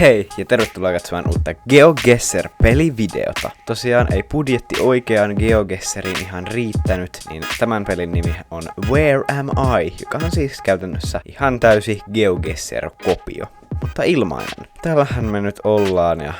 Hei ja tervetuloa katsomaan uutta GeoGuessr-pelivideota. Tosiaan ei budjetti oikeaan GeoGuessriin ihan riittänyt, niin tämän pelin nimi on Where Am I, joka on siis käytännössä ihan täysi GeoGuessr-kopio, mutta ilmainen. Täällähän me nyt ollaan ja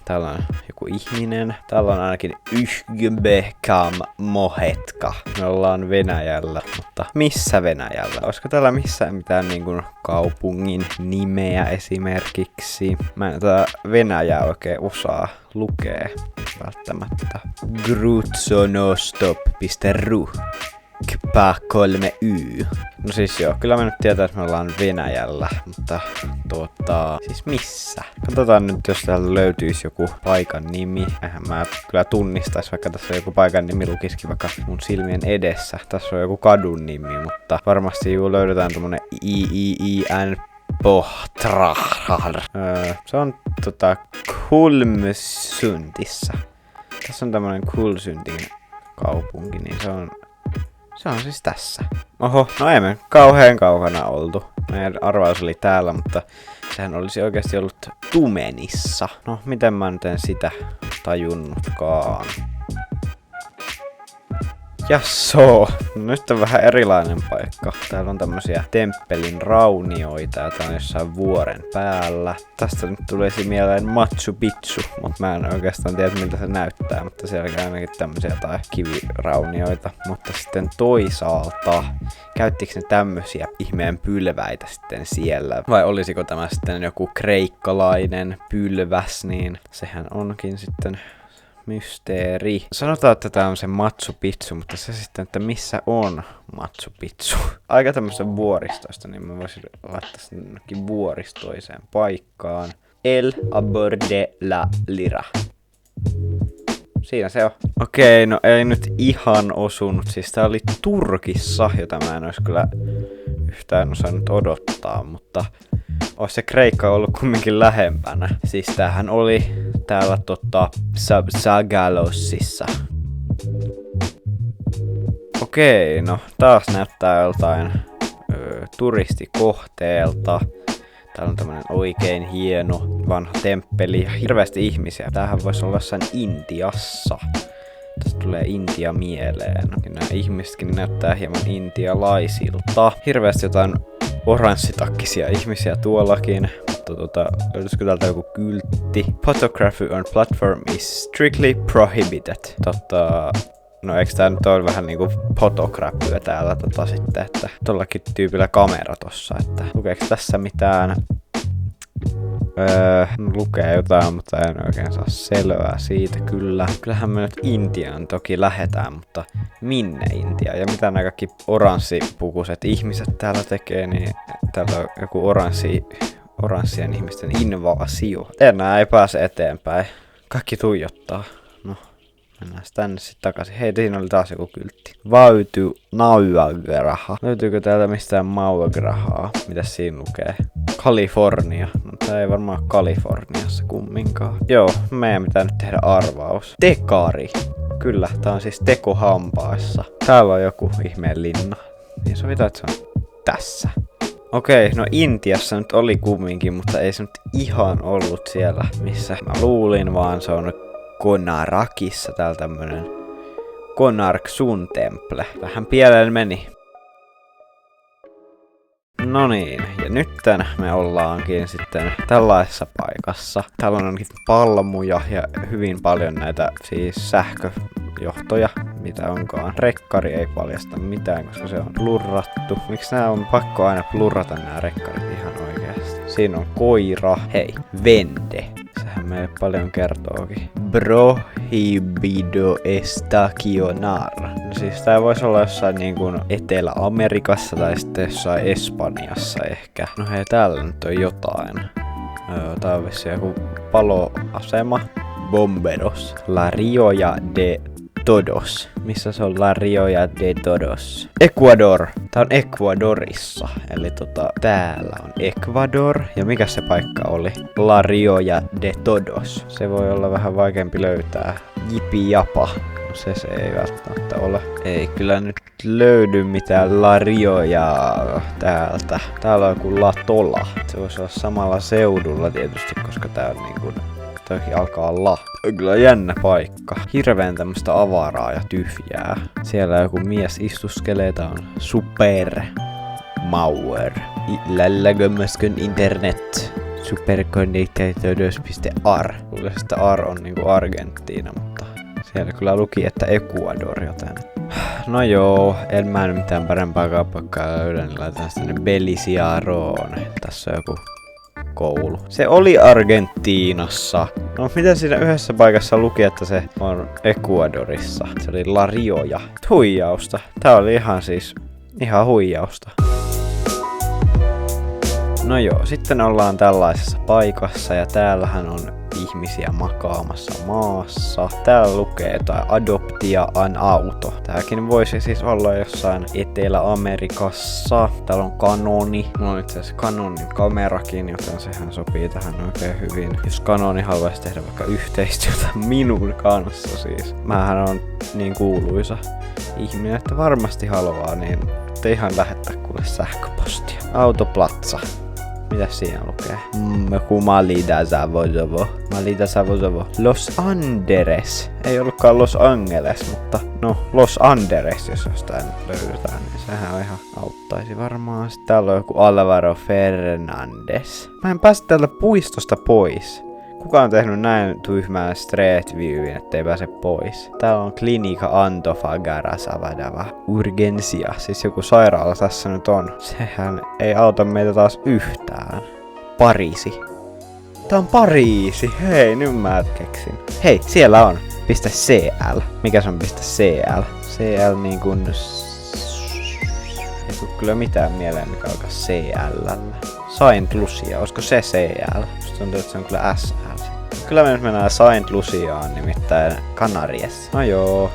täällä on joku ihminen. Täällä on ainakin Uzbekistan Mohetka. Me ollaan Venäjällä, mutta missä Venäjällä? Olisiko täällä missään mitään niinku kaupungin nimeä esimerkiksi? Mä en tätä Venäjää oikein osaa lukea välttämättä. Grutsonosstop.ru Kpa 3Y. No siis joo, kyllä mä nyt tietää, että me ollaan Venäjällä, mutta siis missä? Katsotaan nyt, jos täältä löytyisi joku paikan nimi. Mä kyllä tunnistais, vaikka tässä on joku paikan nimi lukisikin vaikka mun silmien edessä. Tässä on joku kadun nimi, mutta varmasti löydetään tommonen IIIN Pohtrahar. Se on Kulmsundissa. Tässä on tämmönen Kulsundin kaupunki, niin se on siis tässä. Oho, no ei me kauhean kaukana oltu. Meidän arvaus oli täällä, mutta sehän olisi oikeasti ollut Tumenissa. No, miten mä nyt en sitä tajunnutkaan. Jassoo, no nyt on vähän erilainen paikka. Täällä on tämmösiä temppelin raunioita ja tää on jossain vuoren päällä. Tästä nyt tulisi mieleen Machu Picchu, mutta mä en oikeastaan tiedä miltä se näyttää, mutta siellä on ainakin tämmösiä tai kiviraunioita. Mutta sitten toisaalta, käyttikö ne tämmösiä ihmeen pylväitä sitten siellä? Vai olisiko tämä sitten joku kreikkalainen pylväs, niin sehän onkin sitten mysteeri. Sanotaan, että tää on se Machu Picchu, mutta se sitten, että missä on Machu Picchu. Aika tämmöistä vuoristoista, niin mä voisin laittaa sen jonnekin vuoristoiseen paikkaan. El Aborde la Lira. Siinä se on. Okei, no ei nyt ihan osunut. Siis tää oli Turkissa, jota mä en ois kyllä yhtään osannut odottaa, mutta ois se Kreikka ollut kumminkin lähempänä. Siis tämähän oli täällä Zagalossissa. Okei, no taas näyttää joltain turistikohteelta. Täällä on tämmönen oikein hieno vanha temppeli ja hirveästi ihmisiä. Tämähän voisi olla jossain Intiassa. Tästä tulee Intia mieleen. Nämä ihmisetkin näyttää hieman intialaisilta. Hirveästi jotain oranssitakkisia ihmisiä tuollakin. Mutta löytyisikö täältä joku kyltti? Photography on platform is strictly prohibited. No eikö tää nyt ole vähän niinku photographyä täällä sitten, että tollakin tyypillä kamera tossa, että lukeeko tässä mitään? Lukee jotain, mutta en oikein saa selvää siitä kyllä. Kyllähän me nyt Intiaan toki lähetään, mutta minne Intia? Ja mitä nämä kaikki oranssipukuiset ihmiset täällä tekee, niin täällä on joku oranssien ihmisten invaasio. Enää ei pääse eteenpäin. Kaikki tuijottaa. No, mennään tänne sitten takaisin. Hei, siinä oli taas joku kyltti. Vautu Nauagraha. Löytyykö täältä mistään Mauagrahaa? Mitäs siinä lukee? Kalifornia. No tää ei varmaan Kaliforniassa kumminkaan. Joo, meidän pitää nyt tehdä arvaus. Tekari. Kyllä, tää on siis tekohampaissa. Täällä on joku ihmeen linna. Niin sovitaan, että se on tässä. Okei, no Intiassa nyt oli kumminkin, mutta ei se nyt ihan ollut siellä, missä mä luulin, vaan se on nyt Konarakissa täällä tämmönen Konark Sun Temple. Vähän pieleen meni. No niin, ja nytten me ollaankin sitten tällaisessa paikassa. Täällä on ainakin palmuja ja hyvin paljon näitä siis sähköjohtoja, mitä onkaan. Rekkari ei paljasta mitään, koska se on blurrattu. Miksi nää on pakko aina blurrata nää rekkarit ihan oikeesti? Siinä on koira. Hei, vende. Sehän meille paljon kertookin. Prohibido estacionar. No siis tää voisi olla jossain niin kuin Etelä-Amerikassa tai sitten jossain Espanjassa ehkä. No hei, täällä nyt on jotain. Tää on vissiin joku paloasema. Bomberos. La Rioja de Todos. Missä se on La Rioja de Todos? Ecuador. Tää on Ecuadorissa. Eli täällä on Ecuador. Ja mikä se paikka oli? La Rioja de Todos. Se voi olla vähän vaikeampi löytää. Jipi japa. Se ei välttämättä ole. Ei kyllä nyt löydy mitään larjoja täältä. Täällä on joku Latola. Se voisi olla samalla seudulla tietysti, koska tää on niinku... Toikin alkaa olla. On kyllä jännä paikka. Hirveen tämmöstä avaraa ja tyhjää. Siellä joku mies istuskelee. Tää on Super Mauer. Lällägömmäskön internet. Superconnected.ar. Luulisin, että AR on niinku Argentiina, mutta siellä kyllä luki, että Ecuador, joten... No joo, en mä nyt mitään parempaa paikkaa löydä, niin laitetaan tänne Belisiaroon. Tässä on joku koulu. Se oli Argentiinassa. No mitä siinä yhdessä paikassa luki, että se on Ecuadorissa? Se oli La Rioja. Huijausta. Tää oli ihan huijausta. No joo, sitten ollaan tällaisessa paikassa ja täällähän on ihmisiä makaamassa maassa. Täällä lukee jotain adoptia an auto. Tääkin voisi siis olla jossain Etelä-Amerikassa. Täällä on Canoni. Mulla on itse asiassa Canonin kamerakin, joten sehän sopii tähän oikein hyvin. Jos Canoni haluaisi tehdä vaikka yhteistyötä minun kanssa siis. Mähän on niin kuuluisa ihminen, että varmasti haluaa, niin te ihan lähettää kuule sähköpostia. Autoplatsa. Mitäs siinä lukee? Joku Malida Savozovo. Los Angeles. Ei ollutkaan Los Angeles, mutta no Los Angeles, jos jostain löydetään, niin sehän ihan auttaisi varmaan. Sitten täällä on joku Alvaro Fernandes. Mä en pääse täältä puistosta pois. Kuka on tehnyt näin tyhmään Street Viewin, ettei pääse pois? Täällä on Klinika Antofagara Savadava Urgencia. Siis joku sairaala tässä nyt on. Sehän ei auta meitä taas yhtään. Pariisi. Tää on Pariisi. Hei, nyt mä keksin. Hei, siellä on. .cl. Mikä se on .cl? CL niin kuin... Ei tule kyllä mitään mieleen, mikä alkaa CL. Saint Lucia. Olisiko se CL? Musta tuntuu, että se on kyllä SL. Kyllä me nyt mennään Saint Luciaan, nimittäin Kanariassa. No joo,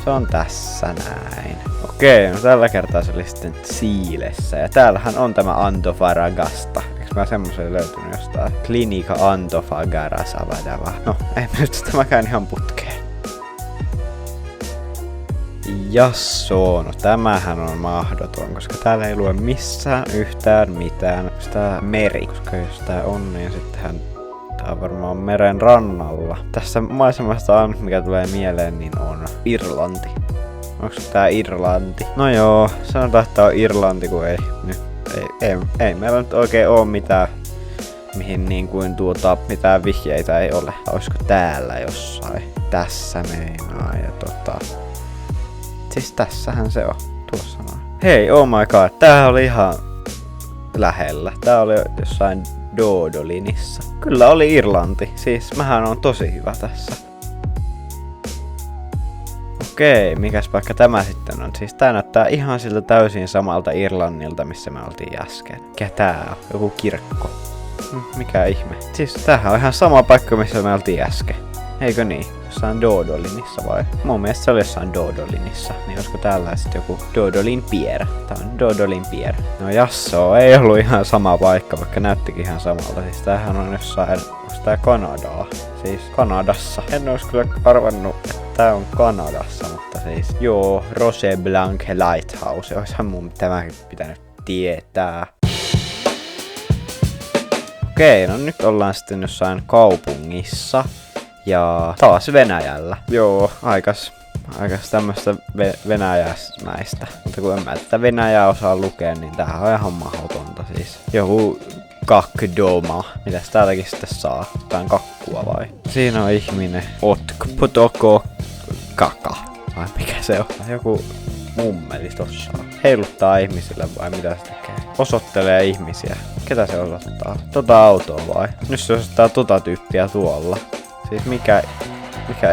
se on tässä näin. Okei, no tällä kertaa se oli sitten Chiilessä. Ja täällähän on tämä Antofagasta. Eikö mä semmoisen löytynyt jostain? Klinika Antofagara Savadava. No, ei nyt tämäkään ihan putkeen. Jassoo, no tämähän on mahdoton, koska täällä ei lue missään yhtään mitään. Sitä meri, koska jos tää on, niin sittenhän tää on varmaan meren rannalla. Tässä maisemasta on, mikä tulee mieleen, niin on Irlanti. Onko tää Irlanti? No joo, sanotaan, että on Irlanti, kun ei meillä nyt oikein oo mitään, mihin niin kuin mitään vihjeitä ei ole. Olisiko täällä jossain? Tässä meinaa ja siis tässähän se on. Tuossa noin. Hei, oh my god, tää oli ihan lähellä. Tää oli jossain Dodolinissa. Kyllä oli Irlanti. Siis mähän on tosi hyvä tässä. Okei, mikäs paikka tämä sitten on? Siis tää näyttää ihan siltä täysin samalta Irlannilta, missä me oltiin äsken. Mikä tää on? Joku kirkko. Mikä ihme? Siis tämähän on ihan sama paikka, missä me oltiin äsken. Eikö niin? Jossain Dodolinissa vai? Mun mielestä se oli jossain Dodolinissa. Niin olisiko täällä sitten joku Dodolin Pier? Tää on Dodolin Pier. No jassoo, ei ollut ihan sama paikka, vaikka näyttikin ihan samalta. Siis tämähän on jossain, onks tää Kanadaa? Siis Kanadassa. En ois kyllä arvannut, että tää on Kanadassa, mutta siis joo, Roche Blanc Lighthouse. Oishan mun tämäkin pitänyt tietää. Okei, no nyt ollaan sitten jossain kaupungissa. Ja taas Venäjällä. Joo, aikas tämmöstä venäjäismäistä. Mutta kun en mä tätä Venäjää osaa lukea, niin tämähän on ihan mahdotonta siis. Joku kakdoma. Mitäs täältäkin sitten saa? Jotain kakkua vai? Siinä on ihminen. Otkpotoko kaka. Vai mikä se on? Joku mummeli tossa. Heiluttaa ihmisille vai mitä se tekee? Osoittelee ihmisiä. Ketä se osoittaa? Tota autoa vai? Nyt se osoittaa tota tyyppiä tuolla. Siis mikä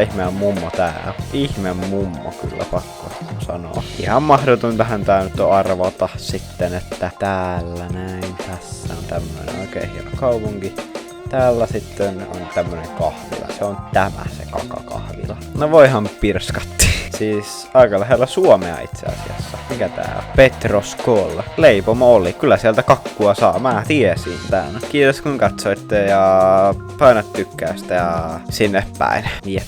ihmeen mummo tää? Ihme mummo kyllä pakko sanoa. Ihan mahdotontahan tää nyt on arvata sitten, että täällä näin. Tässä on tämmönen oikein hieno kaupunki. Täällä sitten on tämmönen kahvila. Se on tämä se kakakahvila. No voihan pirskatti. Siis aika lähellä Suomea itse asiassa. Mikä tää on? Petroskolla. Leipomo oli. Kyllä sieltä kakkua saa. Mä tiesin tän. Kiitos kun katsoitte ja painat tykkäystä ja sinne päin. Jep.